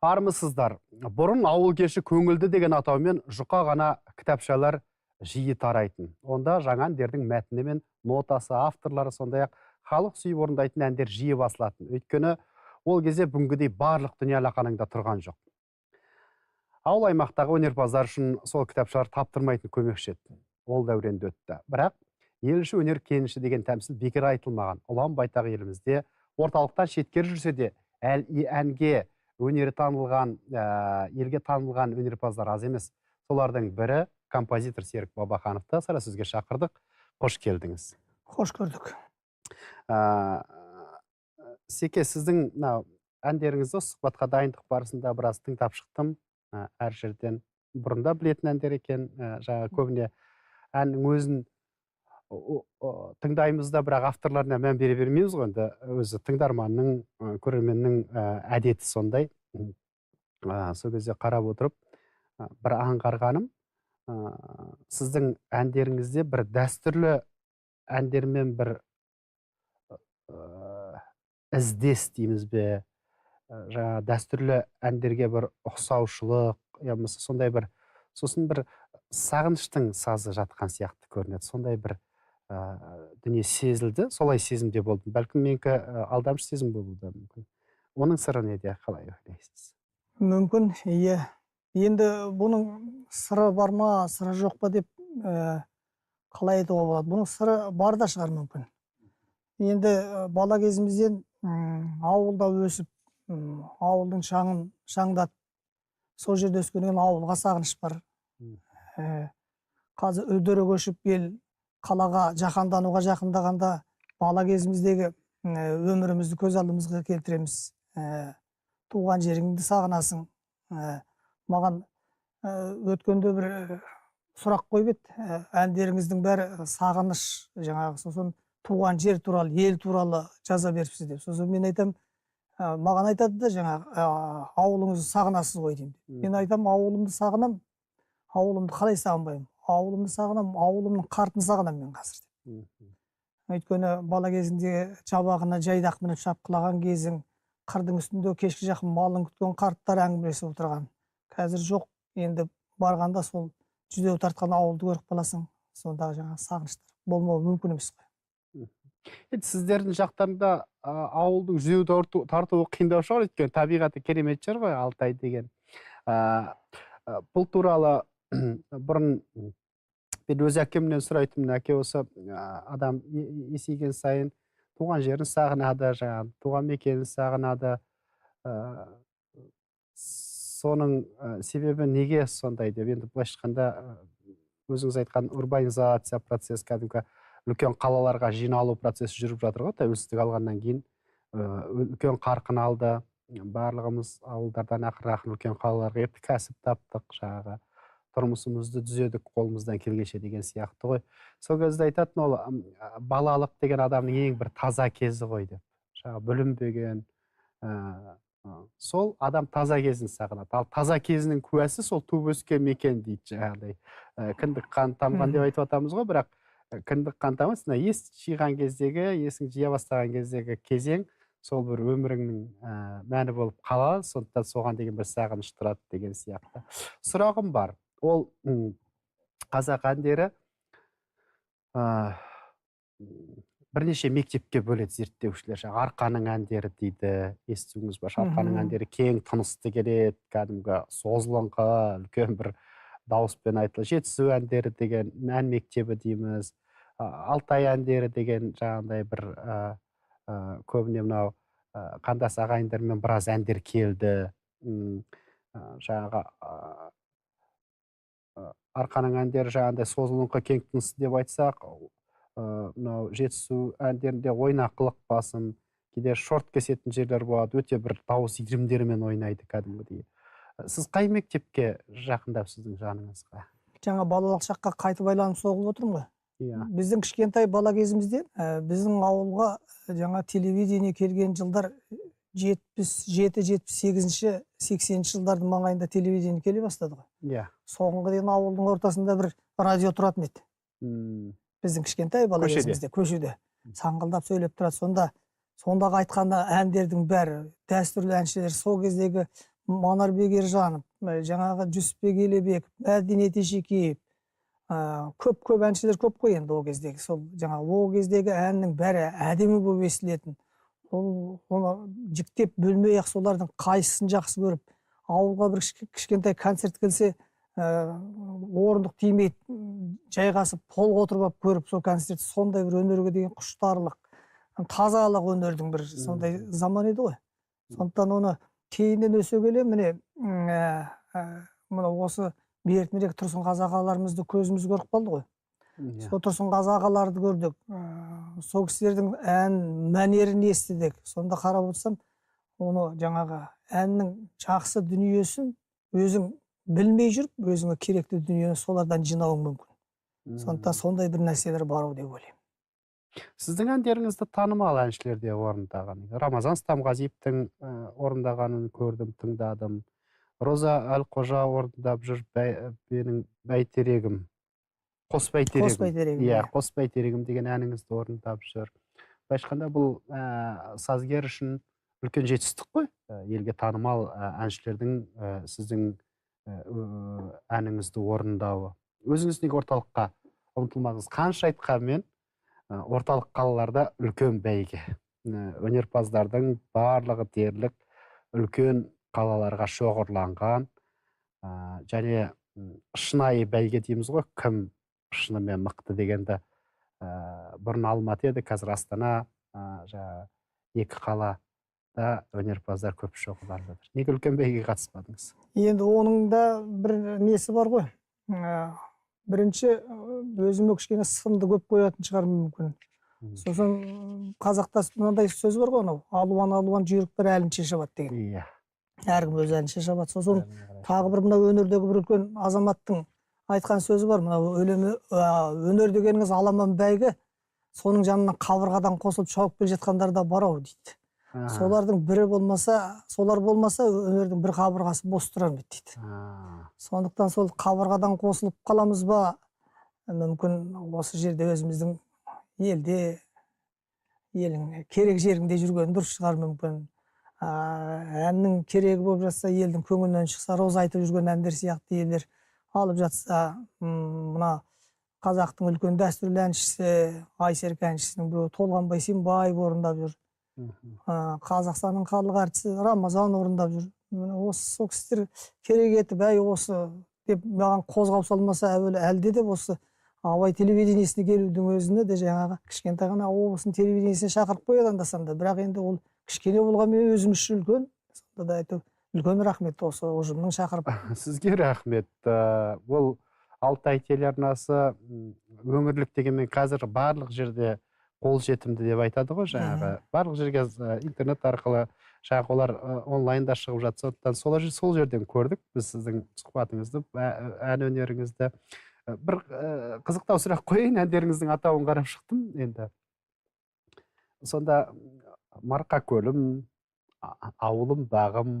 Армысыздар. Бұрын ауыл кеші көңілді деген атаумен жұқа ғана кітапшалар жиі тарайтын. Онда жаңа әндердің мәтіні мен нотасы, авторлары, сондай-ақ халық сүйіп орындайтын әндер жиі басылатын. Өйткені ол кезде бүгінгідей барлық дүние алақаныңда тұрған жоқ. Ауыл аймақтағы өнерпаздар үшін сол кітапшалар таптырмайтын көмекші еді. Ол дәуренді өтті. Бірақ ел іші өнер кеніші деген тәмсіл бекер айтылмаған. Ұлан байтақ елімізде орталықтан шеткер жүрсе де әнге өнері танылған, елге танылған өнерпаздар аз емес. Солардың бірі композитор Серік Бабахановты сара сөзге шақырдық. Қош келдіңіз. Қош көрдік. Секе, сіздің әндеріңізді сұхбатқа дайындық барысында біраз тыңдап шықтым. Әр жерден бұрында білетін әндер екен. Жаңа көбіне әннің өзін тыңдаймыз да, бірақ авторларына мән бере бермейміз ғой. Енді өзі тыңдарманның, көрерменнің әдеті сондай. Сол кезде қарап отырып, бір аңғарғаным, сіздің әндеріңізде бір дәстүрлі әндермен бір іздес дейміз бе, жаңа дәстүрлі әндерге бір ұқсаушылық, сондай бір, сосын бір сағыныштың сазы жатқан сияқты көрінеді. Сондай бір дүние сезілді, солай сезімде болдым. Бәлкім менікі алдамшы сезім болуы мүмкін. Оның сыры неде, қалай ойлайсыз? Мүмкін, иә. Енді бұның сыры бар ма, сыры жоқ па деп қалай айтуға болады. Бұның сыры бар да шығар мүмкін. Енді бала кезімізден ауылда өсіп, ауылдың шаңдатып, сол жерде өскеннен ауылға сағыныш бар. Қазір өдері көшіп ел қалаға жақандануға жақындағанда бала кезіміздегі өмірімізді көз алдымызға келтіреміз. Туған жеріңді сағынасың. Маған өткенде бір сұрақ қойып еді. Әндеріңіздің бәрі сағыныш, жаңағы сосын туған жер туралы, ел туралы жаза беріпсіз деп. Сосын мен айтам, маған айтады да, жаңағы ауылыңызды сағынасыз ғой деймін. Мен айтам, ауылымды сағынам, ауылымды қалай сағынбаймын? Ауылымды сағынам, ауылымның қартын сағынам мен қазір. Өйткені бала кезінде жабағына жайдақ мініп шапқылаған кезің, қырдың үстінде кешкі жақын малын күткен қарттар әңгімелесіп отырған. Қазір жоқ, енді барғанда сол жүдеу тартқан ауылды көріп қаласың, сондағы жаңағы сағыныштар болмауы мүмкін емес қой. Сіздердің жақтарында ауылдың жүдеу тартуы қиындау шығар, өйткені табиғаты керемет жер ғой, Алтай деген. Бұл туралы бұрын мен өз әкемнен сұрайтынмын. Әке осы адам есейген сайын туған жерін сағынады, жаңағы туған мекенін сағынады. Соның себебі неге сондай деп, енді былайша айтқанда өзіңіз айтқан урбанизация процесі, кәдімгі үлкен қалаларға жиналу процесі жүріп жатыр ғой. Тәуелсіздік алғаннан кейін үлкен қарқын алды. Барлығымыз ауылдардан ақырын үлкен қалаларға кетті, кәсіп таптық, жаңағы тұрмысымызды түзедік қолымыздан келгенше деген сияқты ғой. Сол кезде айтатын, ол балалық деген адамның ең бір таза кезі ғой деп. Жаңағы бүлінбеген, сол адам таза кезін сағынады. Ал таза кезінің куәсі сол туып өскен мекен дейді, жаңағыдай. Кіндік қан тамған деп айтып атамыз ғой, бірақ кіндік қан тамыз, ес жиған кездегі, есің жия бастаған кездегі кезең сол бір өміріңнің мәні болып қалады, сондықтан соған деген бір сағыныш тұрады деген сияқты. Сұрағым бар. Ол қазақ әндері бірнеше мектепке бөледі зерттеушілер. Арқаның әндері дейді, естуіңіз бар. Арқаның әндері кең тынысты келеді, кәдімгі созылыңқы, үлкен бір дауыспен айтылы. Жетісу әндері деген ән мектебі дейміз. Алтай әндері деген жаңағындай бір көбіне мынау қандас ағайындармен біраз әндер келді. Жаңағы Арқаның әндері жаңағындай созылыңқы, кең тынысты деп айтсақ, мынау жетісу әндерінде ойнақылық басым, кейде шорт кесетін жерлер болады, өте бір дауыс иірімдерімен ойнайды кәдімгідей. Сіз қай мектепке жақындап сіздің жаныңызға? Жаңа балалық шаққа қайтып байланып соғып отырмын ғой. Біздің кішкентай бала кезімізде біздің ауылға жаңа телевидение келген жылдар 77-78 жылдардың маңайында телевидение келе бастады ғой. Соңғы дейін ауылдың ортасында бір радио тұратын еді. Біздің кішкентай бала кезімізде, көшеде саңғылдап сөйлеп тұрады. Сондағы айтқан әндердің бәрі, дәстүрлі әншілер, сол кездегі Манарбек Ержанов, жаңағы Жүсіпбек Елебеков, Мәдениет Ешекеев, көп әншілер көп қой енді ол кездегі. Сол жаңағы ол кездегі әннің бәрі әдемі болып естілетін. Оны жіктеп бөлмей-ақ солардың қайсысын жақсы көріп, ауылға бір кішкентай концерт келсе, орындық тимейді, жайғасып, полға отырып алып көріп, сол концерт сондай бір өнерге деген құштарлық, тазалық өнердің бір сондай заман еді ғой. Сондықтан оны кейіннен өсе келе міне осы бертінірек Тұрсын Қазақ ағаларымызды көзіміз көріп қалды ғой. Сол Тұрсын Қазақ ағаларды көрдік. Сол кісілердің ән мәнерін естідік. Сонда қарап отырсам, оны жаңағы әннің жақсы дүниесін өзің білмей жүріп, өзіңе керекті дүниені солардан жинауың мүмкін. Сондықтан сондай бір нәрселер бар деп ойлаймын. Сіздің әндеріңізді танымал әншілер де орындаған. Рамазан Стамғазиевтің орындағанын көрдім, тыңдадым. Роза Әлқожа орындап жүр менің бәйтерегім. Қос бәйтерегім. Иә, қос бәйтерегім деген әніңізді орындап жүр. Былайша бұл сазгер үшін үлкен жетістік қой. Елге танымал әншілердің сіздің әніңізді орындауы. Өзіңіз неге орталыққа ұмтылмадыңыз? Қанша айтқанмен орталық қалаларда үлкен бәйге. Өнерпаздардың барлығы дерлік үлкен қалаларға шоғырланған, және шынайы бәйге дейміз ғой, кім шынымен мықты дегенді бұрын Алматы еді, қазір Астана, екі қалада өнерпаздар көп шоғырланып жатыр. Неге үлкен бәйгеге қатыспадыңыз? Енді оның да бір несі бар ғой. Бірінші, өзіме кішкене сынды көп қоятын шығар мүмкін. Сосын қазақта мынандай сөз бар ғой, алуан жүйрік бір әлінше шабады деген. Иә. Әркім өз әлінше шабады. Сосын тағы бір мына өнердегі бір үлкен азаматтың айтқан сөзі бар. Өнер дегеніңіз аламан бәйге, соның жанынан қабырғадан қосылып шауып келе жатқандар да бар ау дейді. Солардың бірі болмаса, солар болмаса, өнердің бір қабырғасы бос тұрар ма дейді. Сондықтан сол қабырғадан қосылып қаламыз ба, мүмкін осы жерде өзіміздің елде, елің керек жеріңде жүрген дұрыс шығар мүмкін. Әннің керегі болып жатса, елдің көңілінен шықса, Роза айтып жүрген әндер сияқты елдер алып жатса, мына қазақтың үлкен дәстүрлі әншісі, Айсерке әншісінің біреуі Толғанбай Симбаев орындап жүр. Қазақстанның халық әртісі Рамазан орындап жүр. Осы сол кісілер керек етіп, осы деп маған қозғау салмаса, әлде де осы Абай телевидениесіне келудің өзіне де жаңағы кішкентай ғана облыстың телевидениесіне шақырып қояды анда-санда. Бірақ енді ол кішкене болғанмен өзіміз үшін үлкен. Сонда да айту, үлкен рахмет осы ұжымның шақырып. Сізге рахмет. Бұл Алтай телеарнасы өңірлік дегенмен қазір барлық жерде қол жетімді деп айтады ғой, жаңағы барлық жерге интернет арқылы жаңағы олар онлайнда шығып жатса, сол жерден көрдік біз сіздің сұхбатыңызды, ән өнеріңізді. Бір қызықтау сұрақ қойайын, әндеріңіздің атауын қарап шықтым енді. Сонда Марқа көлім, ауылым бағым,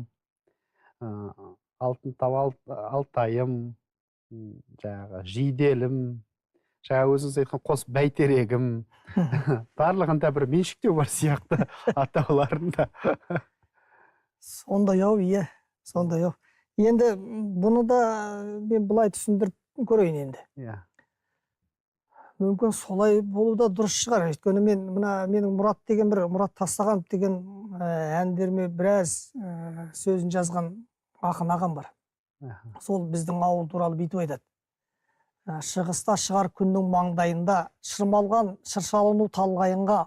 алтын тау алтайым, жаңағы жиделім, жаңа өзіңіз айтқан қос бәйтерегім, барлығында бір меншіктеу бар сияқты атауларында. Сондай ау, иә, сондай ау. Енді бұны да мен былай түсіндіріп көрейін енді. Мүмкін солай болу да дұрыс шығар. Өйткені менің Мұрат Тастағанов деген әндеріме біраз сөзін жазған ақын ағам бар. Сол біздің ауыл туралы бүйтіп айтады. Шығыста шығар күннің маңдайында, шырмалған шыршалыну талғайынға,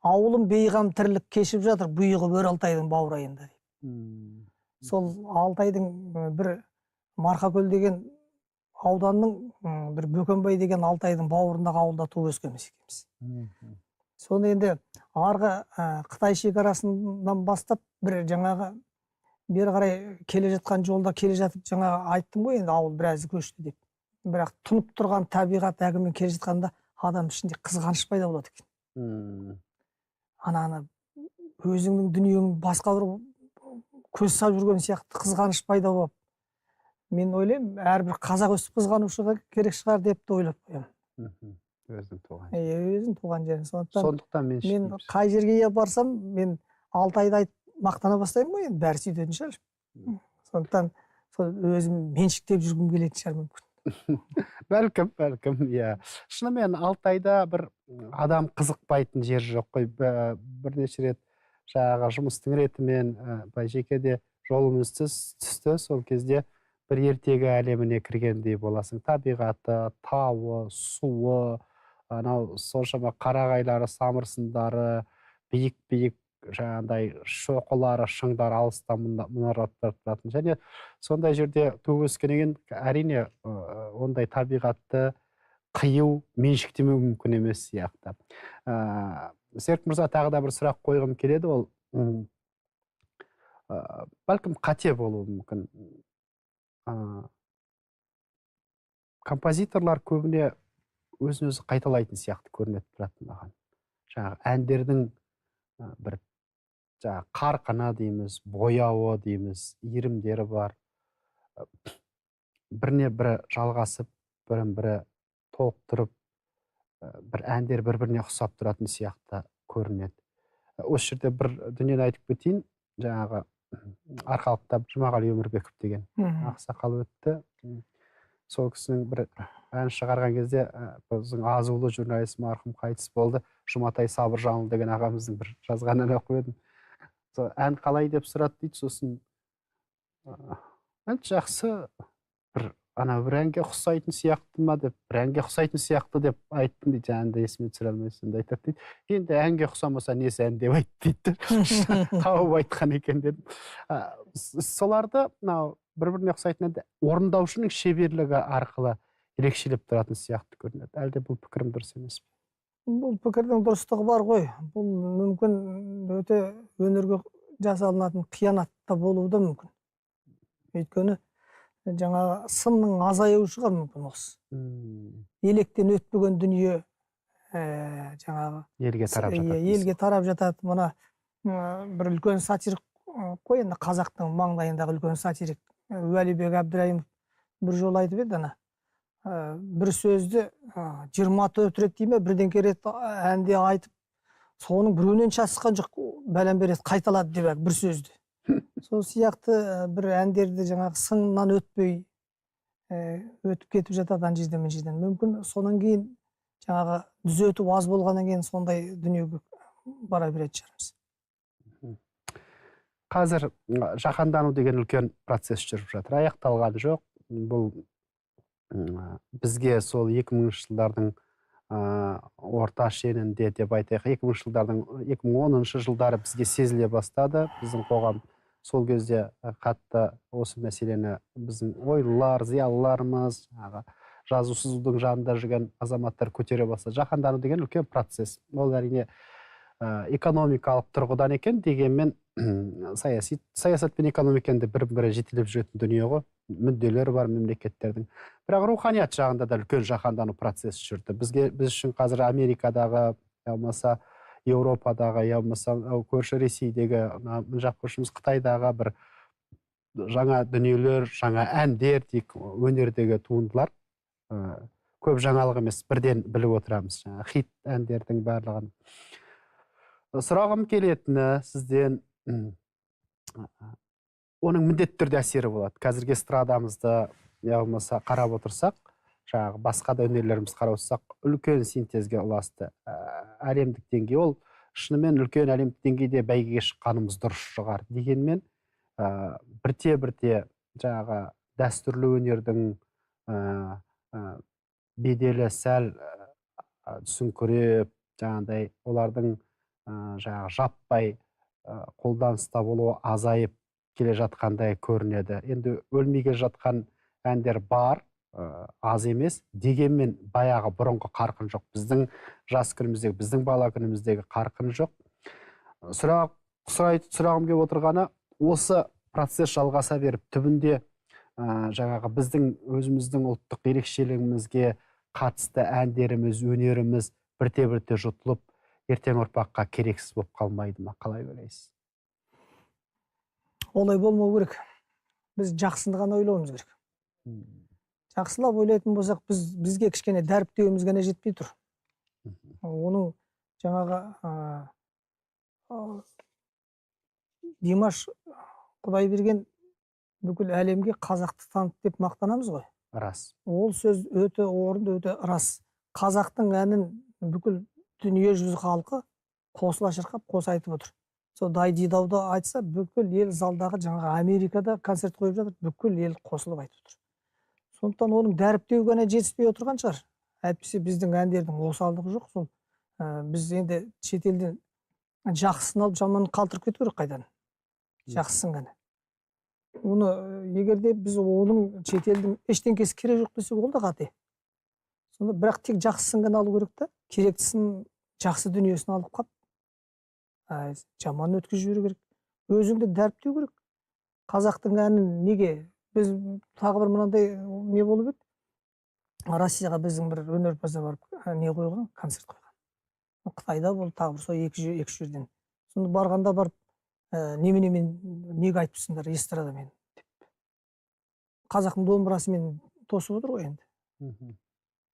ауылым бейғам тірлік кешіп жатыр, бұйығы бөр Алтайдың баурайында. Сол Алтайдың бір Марқакөл деген ауданның бір Бөкенбай деген Алтайдың бауырындағы ауылда туып өскенбіз екенбіз. Соны енді арғы Қытай шекарасынан бастап бір жаңағы бері қарай келе жатқан жолда келе жатып жаңағы айттым ғой, енді ауыл біраз көшті деп. Бірақ тұнып тұрған табиғат әгімен келе жатқанда адам ішінде қызғаныш пайда болады екен. Ана өзіңнің дүниеңнің басқа бір көз салып жүрген сияқты қызғаныш пайда болып, мен ойлаймын, әрбір қазақ өстіп қызғанушыға керек шығар деп те ойлап қоямын. Өзің туған жерің. Сондықтан мен қай жерге барсам, мен Алтайды айтып мақтана бастаймын ғой, енді бәрі сөйтетін шығар. Сондықтан сол өзім меншіктеп жүргім келетін шығар мүмкін. Бәлкім, иә. Шынымен Алтайда бір адам қызықпайтын жер жоқ қой. Бірнеше рет жаңағы жұмыстың ретімен жекеде жолымыз түсті. Сол кезде бір ертегі әлеміне кіргендей боласың. Табиғаты, тауы, суы, анау соншама қарағайлары, самырсындары, биік жаңағыдай шоқылары, шыңдар алыстан мұнараттар тұратын. Және сондай жерде туып өскеннен кейін әрине ондай табиғатты қию, меншіктемеу мүмкін емес сияқты. Серік мырза, тағы да бір сұрақ қойғым келеді, ол бәлкім қате болуы мүмкін. Композиторлар көбіне өзін өзі қайталайтын сияқты көрінеді тұратын маған. Жаңағы әндердің бір қарқыны дейміз, бояуы дейміз, иірімдері бар. Біріне бірі жалғасып, бірін бірі толықтырып, бір әндер бір-біріне ұқсап тұратын сияқты көрінеді. Осы жерде бір дүниені айтып кетейін. Жаңағы арқалықта Жұмағали Өмірбеков деген ақсақал өтті. Сол кісінің бір ән шығарған кезде біздің азулы журналист марқұм қайтыс болды. Жұматай Сабыржанұлы деген ағамыздың бір жазған әнін оқып едім. Ән қалай деп сұрады дейді, сосын ән жақсы, бір әнге ұқсайтын сияқты ма деп, бір әнге ұқсайтын сияқты деп айттым дейді, әнді есіме түсіре алмай сонда айтады дейді. Енді әнге ұқсамаса несі ән деп айтты дейді. Тауып айтқан екен дедім. Соларды мынау бір-біріне ұқсайтын әнді орындаушының шеберлігі арқылы ерекшелеп тұратын сияқты көрінеді. Әлде бұл пікірім дұрыс емес пе? Бұл пікірдің дұрыстығы бар ғой. Бұл мүмкін өте өнерге жасалынатын қиянат та болуы да мүмкін. Өйткені жаңағы сынның азаюы шығар мүмкін осы. Електен өтпеген дүние жаңағы елге тарап жатады. Мына бір үлкен сатирик қой, енді қазақтың маңдайындағы үлкен сатирик Уәлибек Әбдірайымов бір жол айтып еді, бір сөзді 24 рет дейме бірдеңке рет әнде айтып, соның біреуінен шасысқан жоқ, бәлем береді қайталады деп бір сөзді. Сол сияқты бір әндерді жаңағы сыннан өтпей өтіп кетіп жатады ан жерден мен жерден. Мүмкін сонан кейін жаңағы түзету аз болғаннан кейін сондай дүниеге бара беретін шығармыз. Қазір жаһандану деген үлкен процесс жүріп жатыр. Аяқталған жоқ. Бұл бізге сол 2000 жылдардың орта шенінде деп айтайық, 2010 жылдары бізге сезіле бастады. Біздің қоғам сол кезде қатты осы мәселені біздің ойлылар, зиялыларымыз, жазушының жанында жүрген азаматтар көтере бастады. Жаһандану деген үлкен процесс. Ол әрине экономикалық тұрғыдан екен, дегенмен саясат пен экономиканы бір-бірі жетелеп жүретін дүние ғой. Мүдделері бар мемлекеттердің. Бірақ руханият жағында да үлкен жаһандану процесі жүрді. Біз үшін қазір Америкадағы, болмаса Еуропадағы, болмаса көрші Ресейдегі, жақ көршіміз Қытайдағы бір жаңа дүниелер, жаңа әндер, тек өнердегі туындылар көп жаңалық емес, бірден біліп отырамыз. Хит әндердің барлығын. Сұрағым келетіні сізден, оның міндетті түрде әсері болады. Қазіргі эстрадамызды болмаса қарап отырсақ, жаңағы басқа да өнерлеріміз қарап отырсақ, үлкен синтезге ұласты. Әлемдік деңгей, ол шынымен үлкен әлемдік деңгейде бәйгеге шыққанымыз дұрыс шығар. Дегенмен бірте-бірте жаңағы дәстүрлі өнердің беделі сәл түсіңкіреп, жаңағыдай олардың жаңағы жаппай қолданыста болуы азайып келе жатқандай көрінеді. Енді өлмеге жатқан әндер бар, аз емес, дегенмен баяғы бұрынғы қарқын жоқ. Біздің жас күніміздегі, біздің бала күніміздегі қарқын жоқ. Сұрағым келіп отырғаны, осы процесс жалғаса беріп, түбінде жаңағы біздің өзіміздің ұлттық ерекшелігімізге қатысты әндеріміз, өнеріміз бірте-бірте жұтылып, ертең ұрпаққа керексіз болып қалмайды ма? Қалай ойлайсыз? Олай болмау керек. Біз жақсыны ғана ойлауымыз керек. Жақсылап ойлайтын болсақ, бізге кішкене дәріптеуіміз ғана жетпей тұр. Оның жаңағы Димаш Құдай берген бүкіл әлемге қазақты танып деп мақтанамыз ғой. Рас. Ол сөз өте орынды, өте рас. Қазақтың әнін бүкіл дүние жүзі халқы қосыла шырқап, қоса айтып отыр. Сол дайдидауда айтса, бүкіл ел залдағы, жаңағы Америкада концерт қойып жатыр, бүкіл ел қосылып айтып отыр. Сондықтан оның дәріптеу ғана жетіспей отырған шығар. Әйтпесе біздің әндердің осалдығы жоқ. Сол біз енді шетелден жақсысын алып, жаманын қалтырып кету керек қайдан. Жақсысын ғана. Оны егер де біз оның шетелдің ештеңкесі керек жоқ десек, ол да қате. Сонда бірақ тек жақсысын ғана алу керек та, керектісін, жақсы дүниесін алып қап, жаман өткізіп жіберу керек. Өзіңді дәріптеу керек. Қазақтың әнін неге? Біз тағы бір мынандай не болып еді? Россияға біздің бір өнерпаздар барып не қойған, концерт қойған. Қытайда болды, тағы бір сол екі жерден. Сонда барғанда барып, неменемен неге айтыпсыңдар эстрадамен деп. Қазақтың домбырасымен тосып отыр ғой енді.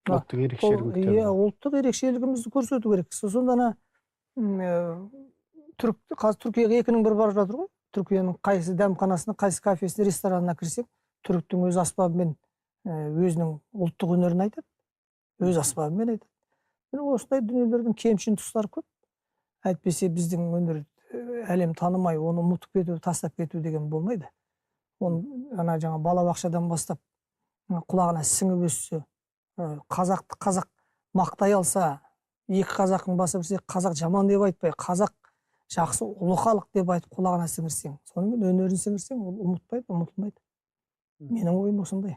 Ұлттық ерекшелігін Иә, ұлттық ерекшелігімізді көрсету керек. Сонда Түркияға екінің бірі барып жатыр ғой. Түркияның қайсы дәмханасына, қайсы кафесіне, ресторанына кірсек, түріктің өз аспабымен өзінің ұлттық өнерін айтады. Өз аспабымен айтады. Осындай дүниелердің кемшін тұстары көп. Әйтпесе біздің өнер әлем танымай, оны ұмытып кету, тастап кету деген болмайды. Оны жаңа балабақшадан бастап құлағына сіңіп өссе, қазақты қазақ мақтай алса, екі қазақтың басы бірсе, қазақ жаман деп айтпай, қазақ жақсы ұлы халық деп айтып құлағына сіңірсең, сонымен өнерін сіңірсең, ол ұмытпайды, ұмытылмайды. Менің ойым осындай.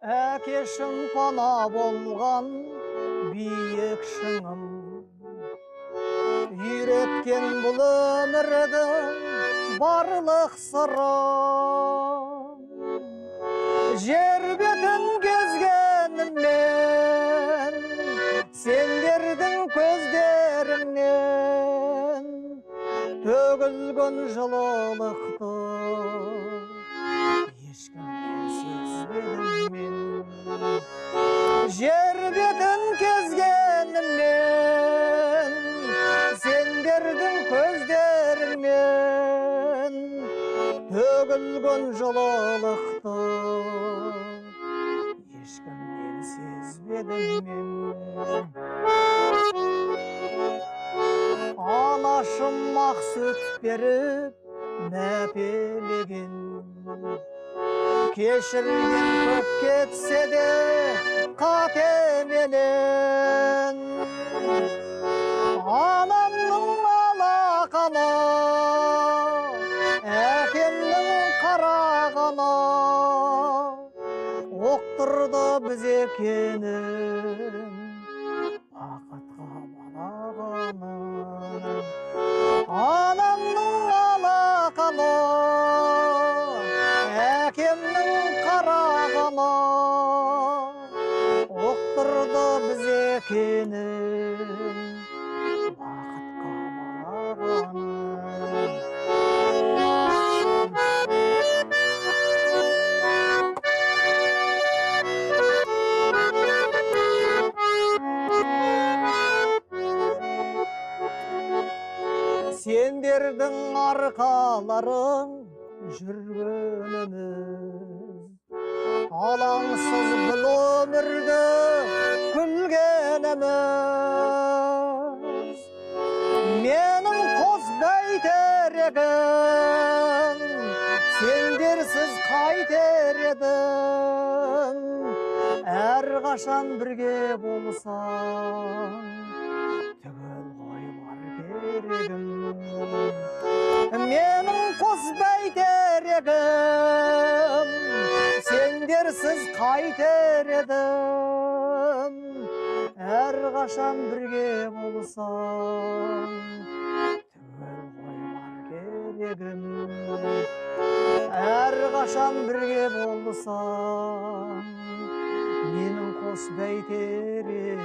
Әкешім пана болған биік шыңым, үйреткен бұл өмірдің барлық сырын. Жер бетін кезгеніммен, сендердің көздеріңнен төгілген жылылықты ешкімге сезбедім мен. Жер бетін кезгеніммен, сендердің көздеріңнен төгілген жылылықты ешкімнен сезбедім мен. Анашым ақ сүт беріп мәпелеген, кешірген көп кетсе де қатеменен. Анамның алақаны, әкемнің қарағаны оқтырды біз екенін бақытқа балағаны. Анамның алақаны, әкемнің қарағаны оқтырды біз екенін бақытқа балағаны. Сендердің арқаларың жүргеніміз, алаңсыз бұл өмірді күлгеніміз. Менің қос бәйтерегім, сендерсіз қайтер едім. Әрқашан бірге болсаң, түгел ғой бар керегім. Менің қос бәйтерегім, сендерсіз қайтер едім. Әрқашан бірге болсаң, түгел ғой бар керегім. Әрқашан бірге болсаң, менің қос бәйтерегім.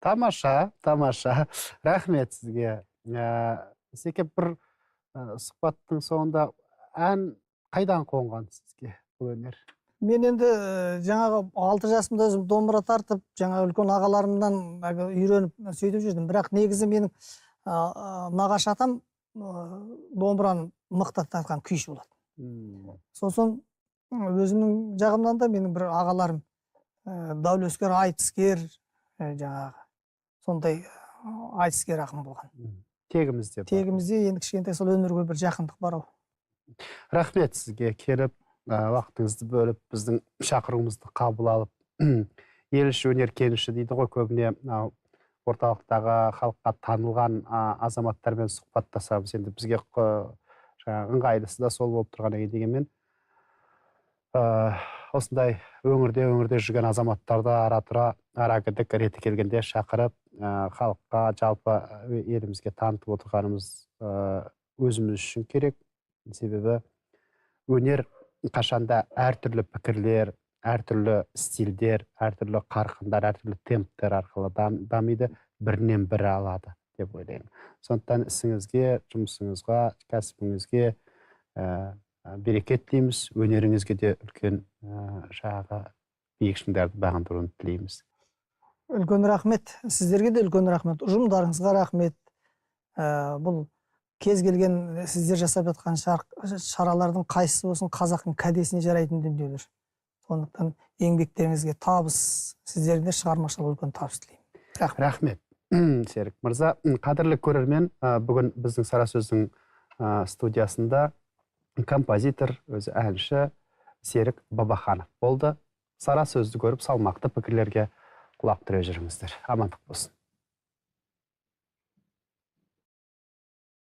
Тамаша, тамаша. Рахмет сізге. Секе бір сұхбаттың соңында ән қайдан қонған сізге бұл өнер? Мен енді жаңағы 6 жасымда өзім домбыра тартып, жаңағы үлкен ағаларымнан үйреніп сөйтіп жүрдім. Бірақ негізі менің нағашы атам домбыраны мықты тартқан күйші болады. Сосын өзімнің жағымнан да менің бір ағаларым даулескер, айтыскер, жаңағы сондай айтыскер ақын болған. Тегімізде бар. Тегімізде енді кішкентай сол өнерге бір жақындық бар. Рахмет сізге келіп, уақытыңызды бөліп, біздің шақыруымызды қабыл алып, ел іші өнер кеніші дейді ғой, көбіне орталықтағы халыққа танылған азаматтармен сұхбаттасамыз. Енді бізге ыңғайлысы да сол болып тұрған дегенмен, осындай өңірде жүрген азаматтарды ара-гідік реті келгенде шақырып, халыққа, жалпы елімізге танытып отырғанымыз өзіміз үшін керек. Себебі өнер қашанда әртүрлі пікірлер, әртүрлі стильдер, әртүрлі қарқындар, әртүрлі темптер арқылы дамиды, бірінен бірі алады деп ойлаймын. Сондықтан ісіңізге, жұмысыңызға, кәсібіңізге берекет дейміз, өнеріңізге де үлкен жаңағы биік шыңдарды бағындыруын тілейміз. Үлкен рахмет, сіздерге де үлкен рахмет, ұжымдарыңызға рахмет. Бұл кез келген сіздер жасап жатқан шаралардың қайсысы болсын қазақтың кәдесіне жарайтын дүниелер. Сондықтан еңбектеріңізге табыс, сіздерге шығармашылық үлкен табыс тілеймін. Рахмет. Серік мырза, қадірлі көрермен, бүгін біздің Сара сөздің студиясында композитор, өзі әнші Серік Бабаханов болды. Сара сөзді көріп, салмақты пікірлерге құлақ түре жүріңіздер. Амандық болсын.